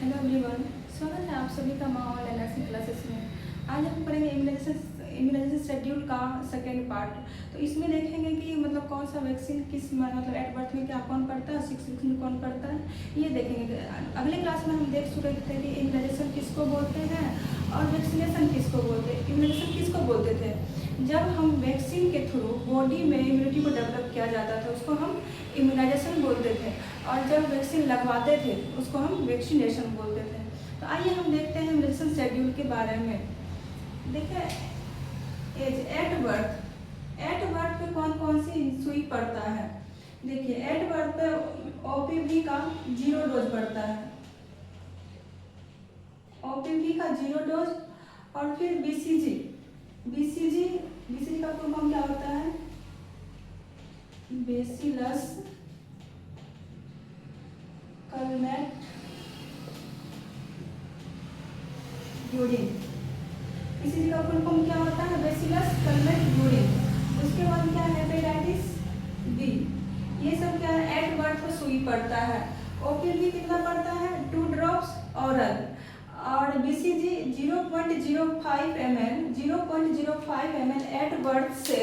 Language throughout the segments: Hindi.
हेलो एवरीवन, स्वागत है आप सभी का माँ और नर्सिंग क्लासेस में। आज हम पढ़ेंगे इम्यूनाइजेशन शेड्यूल का सेकेंड पार्ट। तो इसमें देखेंगे कि मतलब कौन सा वैक्सीन किस मतलब एट बर्थ में क्या कौन पड़ता है, 6 वीक्स में कौन पड़ता है, ये देखेंगे। अगले क्लास में हम देख चुके थे कि इम्यूनाइजेशन किसको बोलते हैं और वैक्सीनेशन किसको बोलते हैं। इम्यूनाइजेशन किसको बोलते थे? जब हम वैक्सीन के थ्रू बॉडी में इम्यूनिटी को डेवलप किया जाता था उसको हम इम्यूनाइजेशन बोलते थे, और जब वैक्सीन लगवाते थे उसको हम वैक्सीनेशन बोलते थे। तो आइए हम देखते हैं इम्यूनाइजेशन शेड्यूल के बारे में। देखिए, एज एट बर्थ पे कौन कौन सी सुई पड़ता है। देखिए, एट बर्थ पे ओपीवी का 0 डोज पड़ता है, ओपीवी का 0 डोज। और फिर बीसीजी का फुल फॉर्म क्या होता है? Bacillus Calmette Guerin. बीसीजी का फुल फॉर्म क्या होता है? Bacillus Calmette Guerin. उसके बाद क्या है? Hepatitis B. ये सब क्या है? एट बर्थ पर सुई पड़ता है। ओपीवी कितना पड़ता है? 2 ड्रॉप्स ऑरल। और बीसीजी 0.05 ml एट बर्थ से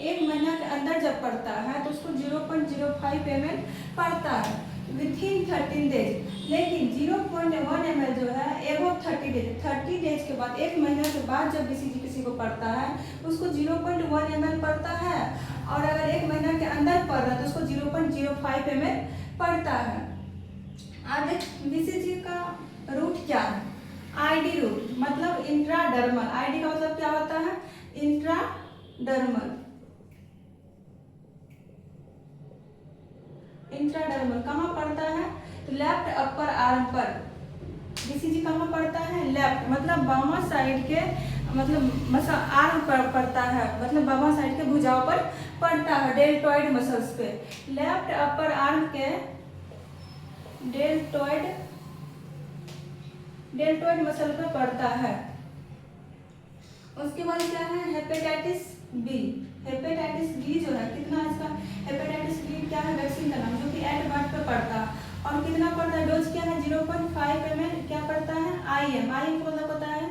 1 महीना के अंदर जब पड़ता है तो उसको 0.05 ml पड़ता है विथिन 13 डेज। लेकिन 0.1 ml जो है एबव 30 डेज के बाद, 1 महीना के बाद जब बीसीजी किसी को पड़ता है उसको 0.1 ml पड़ता है। और अगर 1 महीना के अंदर पड़ रहा है तो उसको 0.05 ml पड़ता है। अब बीसीजी का रूट क्या है? आईडी रूट, मतलब इंट्राडर्मल। आईडी का मतलब क्या होता है? इंट्राडर्मल कहाँ पड़ता है? तो लेफ्ट अपर आर्म पर। बीसीजी कहाँ पड़ता है? लेफ्ट, मतलब बामा साइड के, मतलब आर्म पर पड़ता है, मतलब बामा साइड के भुजाओं पर पड़ता है, डेल्टॉइड मसल्स पे। लेफ्ट अपर आर्म के डेल्टॉइड मसल पे पड़ता है। उसके बाद क्या है? Hepatitis B. हेपेटाइटिस बी जो है कितना इसका? हेपेटाइटिस बी क्या है? वैक्सीन का नाम, जो कि एट बर्थ पे पड़ता है। और कितना पड़ता है? डोज क्या है? 0.5 ml क्या पड़ता है? IM का मतलब होता है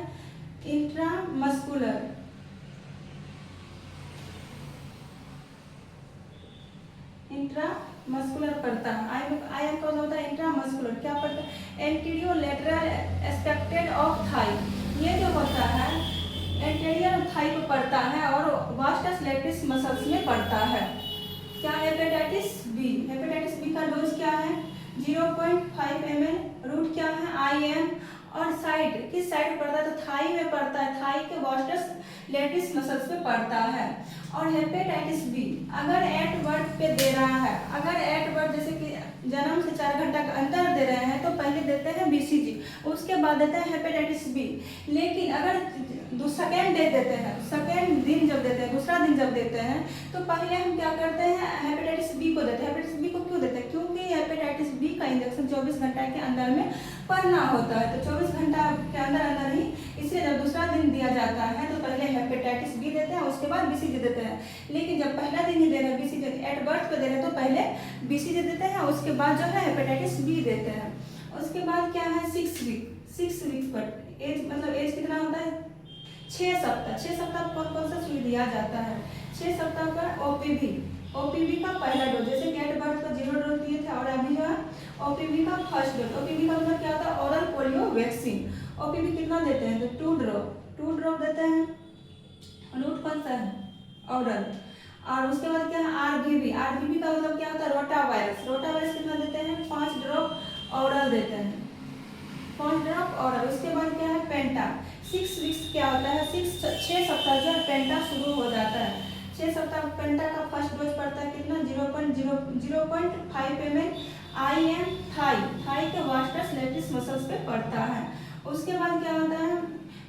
इंट्रामस्कुलर। पड़ता है। IM का मतलब होता है इंट्रामस्कुलर। क्या पड़ता है? Anterior lateral expected of thigh. ये जो होता है एंटीरियर थाई पे पड़ता है और वास्टस लैटिस मसल्स में पड़ता है। क्या? हेपेटाइटिस बी का डोज क्या है? 0.5 ml। रूट क्या है? IM। और साइड, किस साइड पड़ता है? तो थाई में पड़ता है, थाई के वास्टस लैटिस मसल्स पे पड़ता है। और हेपेटाइटिस बी अगर एट बर्थ पे दे रहा है, अगर एट बर्थ जैसे कि जन्म से 4 घंटा के अंदर दे रहे हैं तो पहले देते हैं बीसीजी, उसके बाद देते हैं हेपेटाइटिस बी। लेकिन अगर सेकेंड डे देते हैं, सेकेंड दिन जब देते हैं, दूसरा दिन जब देते हैं, तो पहले हम क्या करते हैं? हेपेटाइटिस बी को देते हैं। हेपेटाइटिस बी को क्यों देते हैं? क्योंकि हेपेटाइटिस बी का इंजेक्शन 24 घंटा के अंदर में पड़ना होता है। तो 24 घंटा के अंदर ही, इसलिए जब दूसरा दिन दिया जाता है तो पहले हेपेटाइटिस बी देते हैं, उसके बाद बीसीजी देते हैं। लेकिन जब पहला दिन ही दे रहे हैं, बीसीजी एट बर्थ पे दे रहे हैं, तो पहले बीसीजी देते हैं, उसके बाद जो है हेपेटाइटिस बी देते हैं। उसके बाद क्या है? 6 वीक पर एज, मतलब एज कितना होता है? 6 सप्ताह। 6 सप्ताह कौन कौन सा सुई दिया जाता है? 6 सप्ताह पर ओपीवी का पहला डोज, जैसे कि एट बर्थ पर 0 डोज दिए थे, और अभी जो है ओपीवी का फर्स्ट डोज। ओपीवी का मतलब क्या होता है? Oral polio vaccine. ओपीवी कितना देते हैं? तो 2 ड्रॉप देते हैं। रूट कौन सा है? ओरल। और उसके बाद क्या है? आरबीबी का मतलब क्या होता है? रोटा वायरस कितना देते हैं? 5 ड्रॉप ओरल देते हैं, 5 ड्रॉप ओरल। उसके बाद क्या है? पेंटा। 6 वीक्स क्या होता है? 6 सप्ताह जो पेंटा शुरू हो जाता है। 6 सप्ताह पेंटा का फर्स्ट डोज पड़ता है कितना? 0.5 ml IM थाई के वास्टस लैटिस मसल्स पे पड़ता है। उसके बाद क्या होता है?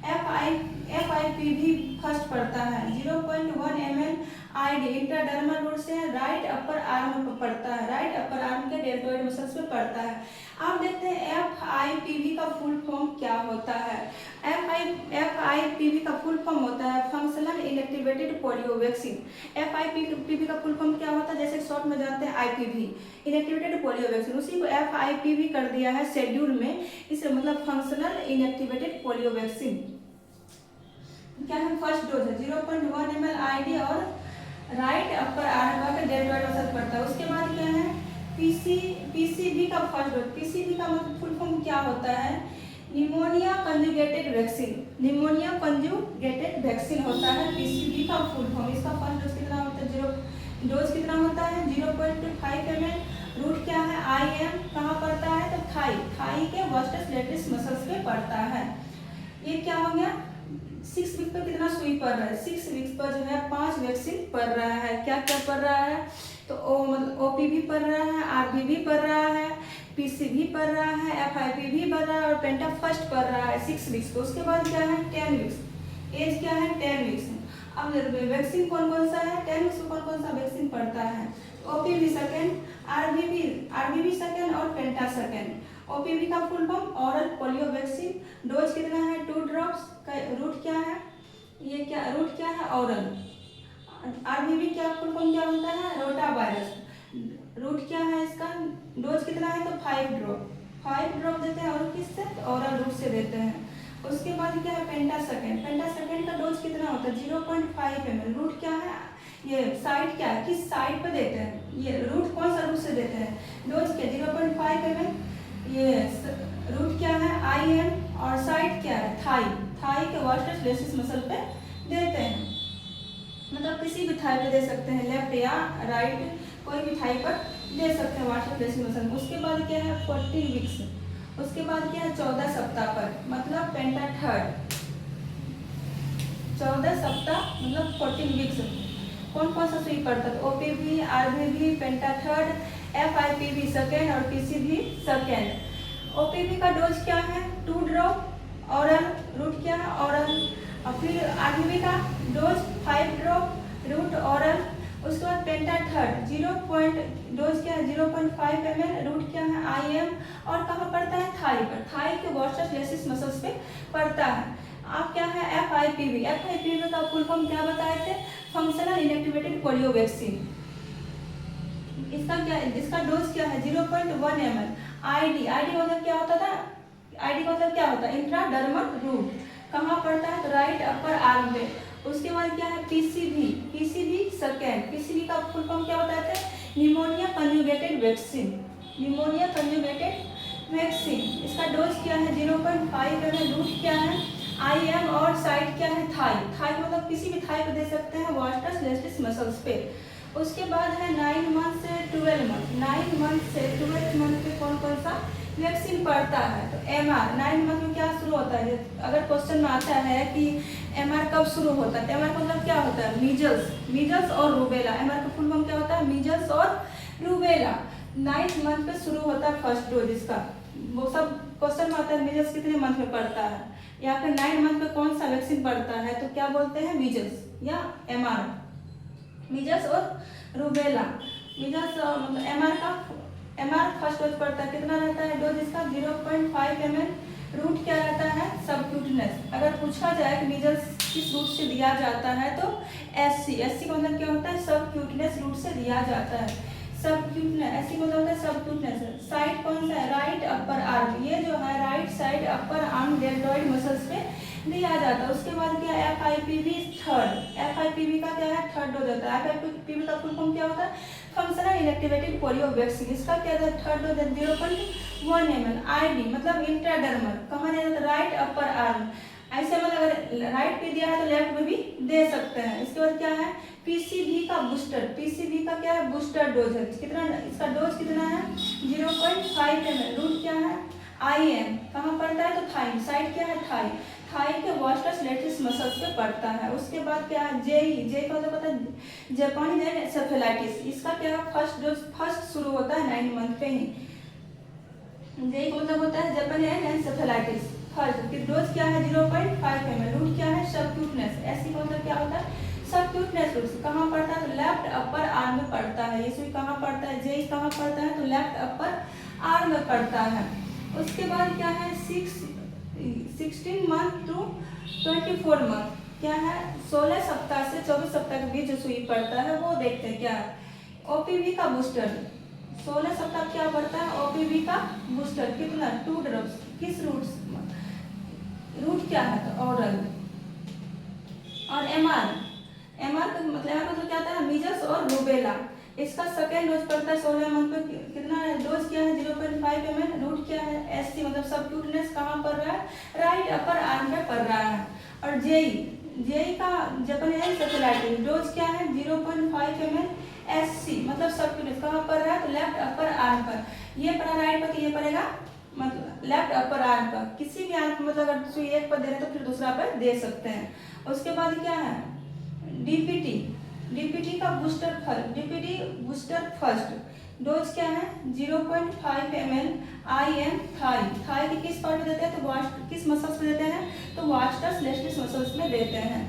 FIPV फर्स्ट पड़ता है 0.1 ml ID इंट्राडर्मल रूट से राइट अपर आर्म पर पड़ता है, राइट अपर आर्म के डेल्टॉइड मसल्स पे पड़ता है। आप देखते लेते हैं FIPV का फुल फॉर्म क्या होता है। FIPV का फुल फॉर्म होता है functional inactivated polio vaccine. FIPV का फुल फॉर्म क्या होता है, जैसे शॉर्ट में जानते हैं IPV, इनएक्टिवेटेड पोलियो वैक्सीन, उसी को FIPV कर दिया है शेड्यूल में, इसे मतलब फंक्शनल इनएक्टिवेटेड पोलियो वैक्सीन। क्या है, फर्स्ट डोज है 0.1 ml ID और राइट अपर आर्म का डेल्टॉइड असर पड़ता है। उसके बाद क्या है, PCV का फर्स्ट डोज। PCV का मतलब फुल फॉर्म क्या होता है, pneumonia conjugated vaccine, pneumonia conjugated vaccine होता है PCV का फुल फॉर्म। इसका फर्स्ट डोज कितना होता है, डोज कितना होता है 0.5 ml। रूट क्या है, IM, कहाँ पड़ता है, तो थाई के वास्टस लेटरिस मसल्स पे पड़ता है। ये क्या हो गया, 6 वीक पर कितना सुई पड़ रहा है, 6 वीक पर जो है 5 वैक्सीन पड़ रहा है। क्या क्या पड़ रहा है, तो मतलब OPV पड़ रहा है, RVV पड़ रहा है, PCV पड़ रहा है, FIPV पड़ रहा है और पेंटा फर्स्ट पड़ रहा है 6 वीक्स को। उसके बाद क्या है 10 वीक्स, एज क्या है 10 वीक्स। अब वैक्सीन कौन कौन सा है, 10 वीक्स को कौन कौन सा वैक्सीन पड़ता है, OPV सेकेंड, RVV सेकेंड और पेंटा सेकेंड। OPV का full form oral polio vaccine, dose कितना है 2 ड्रॉप्स। रूट क्या है, ये क्या रूट क्या है, ओरल। RVV क्या फुल फॉर्म क्या होता है, रोटा वायरस। रूट क्या है इसका, डोज कितना है, तो 5 ड्रॉप देते हैं और किससे, ओरल रूट से देते हैं। उसके बाद क्या है पेंटा सेकेंड का डोज कितना होता है 0.5 ml। रूट क्या है, ये साइड क्या है, किस साइड पे देते हैं, ये रूट कौन सा रूट से देते हैं, डोज क्या 0.5 ml। ये रूट क्या है IM और साइड क्या है थाई के वास्टस लेसिस मसल पे देते हैं, मतलब किसी भी थाई पे दे सकते हैं, लेफ्ट या राइट, कोई भी थाई पर दे सकते हैं वास्टस लेसिस मसल। उसके बाद क्या है 40 वीक्स, उसके बाद क्या है 14 सप्ताह पर, मतलब पेंटा थर्ड 14 सप्ताह मतलब 14 वीक्स। कौन कौन सा सुई पड़ता है, OPV, RVV, पेंटा थर्ड, FIPV सेकेंड और PCV सेकेंड। OPV का डोज क्या है 2 ड्रॉप ओरल, रूट क्या है ओरल। और फिर RVV का डोज 5 ड्रॉप रूट ओरल। उसके बाद पेंटा थर्ड डोज क्या है 0.5 ml, रूट क्या है IM और कहाँ पड़ता है थाई पर, थाई के वास्टस लेसिस मसल्स पे पड़ता है। आप क्या है FIPV का फुल फॉर्म क्या बताए थे, फंक्शनल इनएक्टिवेटेड पोलियो वैक्सीन। इसका डोज क्या है 0.1 ml। ID मतलब क्या होता था, ID मतलब क्या होता है इंट्राडर्मल रूट, कहाँ पड़ता है, तो राइट अपर आर्म पे। उसके बाद क्या है PCV सेकेंड। PCV का फुल फॉर्म क्या बताते हैं, निमोनिया कंजुगेटेड वैक्सीन। इसका डोज क्या है 0.5 ml। रूट क्या है IM और साइड क्या है थाई मतलब किसी भी थाई पे दे सकते हैं वास्टस लेसिस मसल्स पे। उसके बाद है 9 मंथ से 12 मंथ। 9 मंथ से 12 मंथ पे कौन कौन सा वैक्सीन पड़ता है, तो MR 9 मंथ में क्या शुरू होता है, अगर क्वेश्चन में आता है कि MR कब शुरू होता है, तो MR मतलब क्या होता है मीजल्स और रूबेला। MR का फुल फॉर्म क्या होता है, मीजल्स और रूबेला। 9 मंथ पे शुरू होता है फर्स्ट डोज इसका, वो सब क्वेश्चन में आता है मीजल्स कितने मंथ में पड़ता है, या फिर 9 मंथ पे कौन सा वैक्सीन पड़ता है, तो क्या बोलते हैं मीजल्स या MR, मीजल्स और रूबेला। मीजल्स मतलब MR फर्स्ट डोज पड़ता है, कितना रहता है डोज इसका 0.5 ml। रूट क्या रहता है सबक्यूटनेस। अगर पूछा जाए कि मीजल्स किस रूट से दिया जाता है, तो SC का मतलब क्या होता है सबक्यूटनेस रूट से दिया जाता है। सबक्यूटनेस SC मतलब होता है सबक्यूटनेस। साइड कौन सा है, राइट अपर आर्म, ये जो है right side upper arm deltoid muscles पे दिया जाता है। उसके बाद क्या FIPV थर्ड, FIPV का क्या है थर्ड डोज होता है। FIPV का फुल फॉर्म क्या होता है, फंक्शनल इनएक्टिवेटेड पोलियो वैक्सीन। इसका क्या है थर्ड डोज 0.1 ml। ID मतलब इंट्राडर्मल, कहाँ दिया जाता है राइट अपर आर्म। ऐसे मतलब अगर राइट पे दिया है तो लेफ्ट में भी दे सकते हैं। इसके बाद क्या है PCV का बूस्टर, PCV का क्या है बूस्टर डोज है, कितना इसका डोज कितना है 0.5 ml। रूट क्या है IM, कहाँ पड़ता है तो थाई, साइड क्या है थाई के वास्टस लेटरिस मसल्स पे पड़ता है। उसके बाद क्या है जे का मतलब पता है जापानी एन्सेफेलाइटिस। इसका क्या है फर्स्ट डोज फर्स्ट शुरू होता है 9 मंथ पे ही। जे का मतलब होता है जापानी एन्सेफेलाइटिस फर्स्ट, फिर डोज क्या है 0.5 ml। रूट क्या है सबक्यूटनेस। SC का मतलब क्या होता है सबक्यूटनेस रूट, कहाँ पड़ता है तो लेफ्ट अपर आर्म में पड़ता है। ये सुई कहाँ पड़ता है, जे कहाँ पड़ता है तो लेफ्ट अपर आर्म में पड़ता है। उसके बाद क्या है 16 मंथ टू 24 मंथ, क्या है 16 सप्ताह से 24 सप्ताह के बीच जो सुई पड़ता है वो देखते हैं क्या है। ओपीवी का बूस्टर 16 सप्ताह क्या पड़ता है, ओपीवी का बूस्टर कितना 2 ड्रॉप्स, किस रूट क्या है तो ऑरल। और एमआर का मतलब क्या था, मीजल्स और रूबेला, इसका सेकेंड डोज पड़ता है 16 मंथ पे, कितना डोज क्या है 0.5 ml, रूट क्या है एससी मतलब सबक्यूटनेस कहाँ पड़ रहा है, राइट अपर आर्म पे पड़ रहा है। और जेई का जापानी एनसेफेलाइटिस डोज क्या है 0.5 ml एससी मतलब सबक्यूटनेस कहाँ पड़ रहा है तो लेफ्ट अपर आर्म पर, ये पड़ा राइट पर तो ये पड़ेगा मतलब लेफ्ट अपर आर्म पर, किसी भी आर्म पर मतलब अगर सुई एक पर दे रहे तो फिर दूसरा पर दे सकते हैं। उसके बाद क्या है डीपीटी का डीपीटी बूस्टर फर्स्ट डोज क्या है 0.5 ml IM थाई के किस पार्ट में देते हैं तो किस मसल्स में देते हैं तो वास्टस लेस्टिस मसल्स में देते हैं।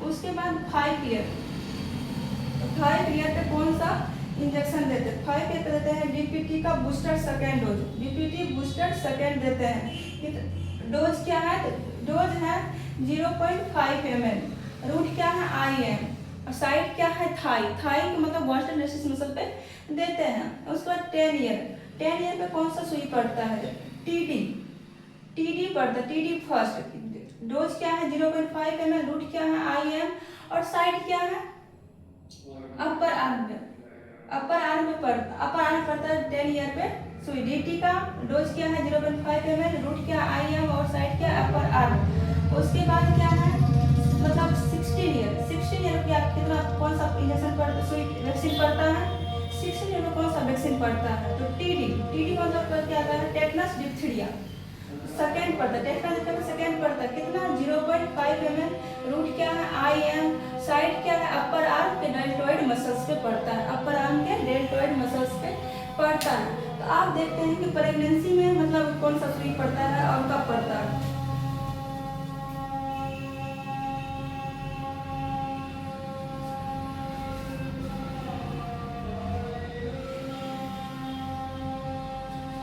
उसके बाद थाई क्लियर पे कौन सा इंजेक्शन देते हैं, 5 पे देते हैं डीपीटी का booster second dose, DPT booster second देते हैं। डोज क्या है डोज है 0.5 ml, रूट क्या है IM और साइड क्या है थाई का मतलब वास्टस लेस्टिस मसल पे देते हैं। उसके बाद 10 ईयर पे कौन सा सुई पड़ता है टीडी पड़ता है, टीडी फर्स्ट डोज क्या है 0.5 ml, रूट क्या है IM और साइड क्या है अपर आर्म में पड़ता है 10 ईयर पे सुई। डीटी का डोज क्या है 0.5 ml, रूट क्या IM और साइड क्या अपर आर्म। उसके बाद क्या है मतलब 16 ईयर पे आप कितना कौन सा इंजेक्शन पड़ता सुई वैक्सीन पड़ता है, 16 ईयर में कौन सा वैक्सीन पड़ता है तो टीडी मतलब क्या आता है टेटनस डिप्थीरिया सेकेंड पड़ता है, टेटनस सेकेंड पड़ता है कितना 0.5 ml, रूट क्या है IM साइड क्या है अपर आर्म के डेल्टोइड मसल्स पे पड़ता है, अपर आर्म के डेल्टोइड मसल्स पे पड़ता है। तो आप देखते हैं कि प्रेगनेंसी में मतलब कौन सा सुई पड़ता है और कब पड़ता है।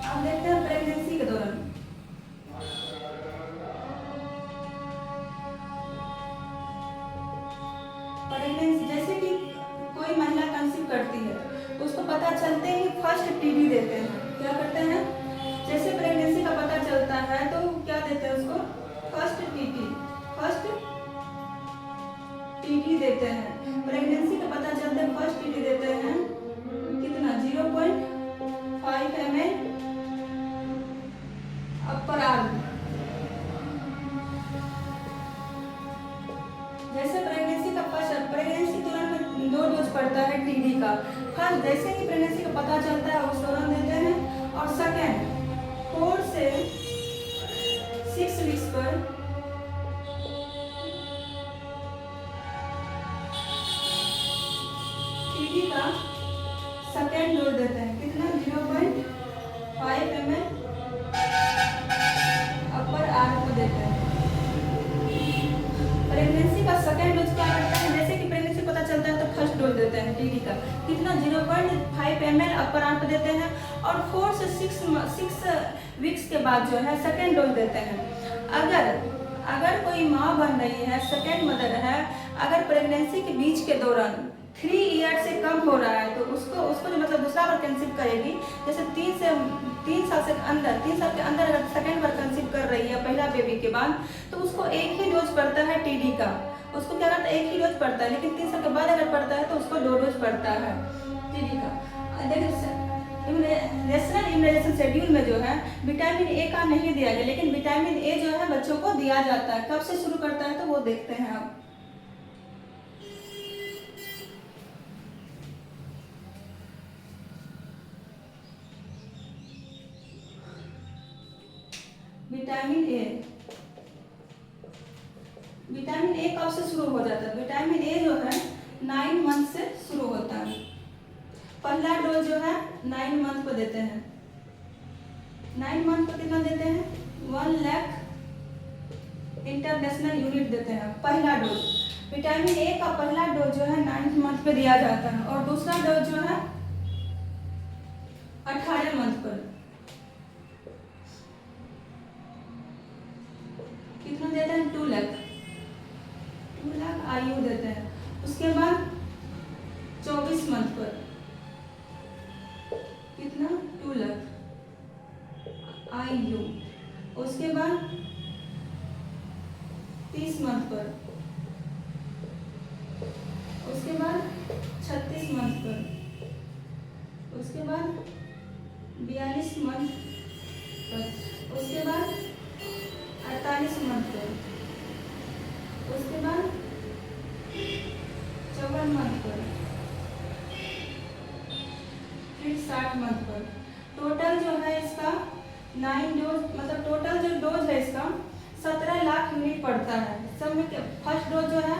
आप देखते हैं प्रेगनेंसी के दौरान जैसे कि कोई महिला कंसीव करती है उसको पता चलते ही फर्स्ट टीडी देते हैं, क्या करते हैं जैसे प्रेगनेंसी का पता चलता है तो क्या देते हैं उसको फर्स्ट टीडी देते हैं। प्रेगनेंसी का पता चलते हैं फर्स्ट टीडी देते हैं कितना 0.5 ml अपर आर्म। जैसे प्रेगनेंसी दौरान में 2 डोज पड़ता है टीडी का, फर्स्ट जैसे ही प्रेगनेंसी का पता चलता है उस दौरान देते हैं और सेकेंड 4 से 6 वीक्स पर टीडी का सेकेंड डोज देते हैं कितना 0.5 ml अपर आर्म को देते हैं। प्रेगनेंसी का सेकेंड डोज क्या करता है, जैसे कि प्रेगनेंसी पता चलता है तो फर्स्ट डोज देते हैं टीडी का कितना 0.5 ml अपर आर्म पे देते हैं और 4 से 6 वीक्स के बाद जो है सेकेंड डोज देते हैं। अगर कोई माँ बन रही है सेकेंड मदर है, अगर प्रेगनेंसी के बीच के दौरान 3 ईयर से कम हो रहा है तो उसको जो मतलब दूसरा बार कंसीव करेगी, जैसे 3 साल के अंदर अगर सेकेंड बार कंसीव कर रही है पहला बेबी के बाद तो उसको एक ही डोज पड़ता है टीडी का, उसको क्या करता है एक ही डोज पड़ता है, लेकिन 3 साल के बाद अगर पड़ता है तो उसको 2 डोज पड़ता है टीडी का। नेशनल इम्यूनाइजेशन शेड्यूल में जो है विटामिन ए का नहीं दिया गया, लेकिन विटामिन ए जो है बच्चों को दिया जाता है। कब से शुरू करता है तो वो देखते हैं आप। विटामिन ए कब से शुरू हो जाता है, विटामिन ए जो है 9 मंथ से शुरू होता है। पहला डोज जो है 9 मंथ को देते हैं, 9 मंथ को कितना देते हैं 1 लाख इंटरनेशनल यूनिट देते हैं पहला डोज। विटामिन ए का पहला डोज जो है 9 मंथ पे दिया जाता है और दूसरा डोज जो है 18 मंथ पर। IU। उसके बाद 30 मंथ पर, उसके बाद 36 मंथ पर, उसके बाद 42 मंथ पर, उसके बाद 48 मंथ पर, उसके बाद 54 मंथ पर, फिर 60 मंथ पर। टोटल जो है इसका 9 डोज, मतलब टोटल जो डोज है इसका 17 लाख यूनिट पड़ता है। सब में फर्स्ट डोज जो है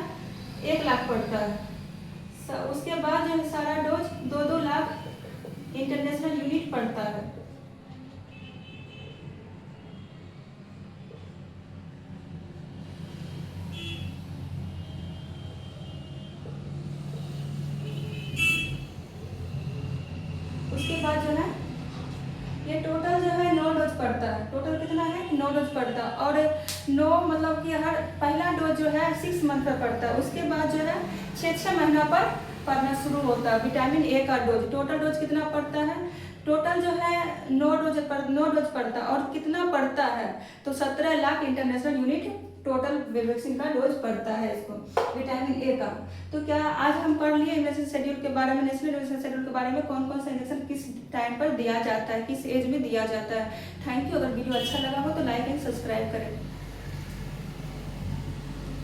1 लाख पड़ता है, उसके बाद जो है सारा डोज 2-2 लाख इंटरनेशनल यूनिट पड़ता है। उसके बाद जो है ये टोटल जो है 9 डोज पड़ता है। टोटल कितना है? 9 डोज पड़ता है। और 9 मतलब कि हर पहला डोज जो है 6 मंथ पर पड़ता है। उसके बाद जो है 6 महीना पर पड़ना शुरू होता है विटामिन ए का डोज। टोटल डोज कितना पड़ता है? टोटल जो है 9 डोज पड़ता है। और कितना पड़ता है? तो 17 lakh international unit total vaccine का डोज पड़ता है इसको, विटामिन ए का। तो क्या आज हम पढ़ लिए इम्यूनाइजेशन शेड्यूल के बारे में, नेशनल इम्यूनाइजेशन शेड्यूल के बारे में, कौन कौन सा इंजेक्शन किस टाइम पर दिया जाता है, किस एज में दिया जाता है। Thank you. अगर वीडियो अच्छा लगा हो तो लाइक एंड सब्सक्राइब करें।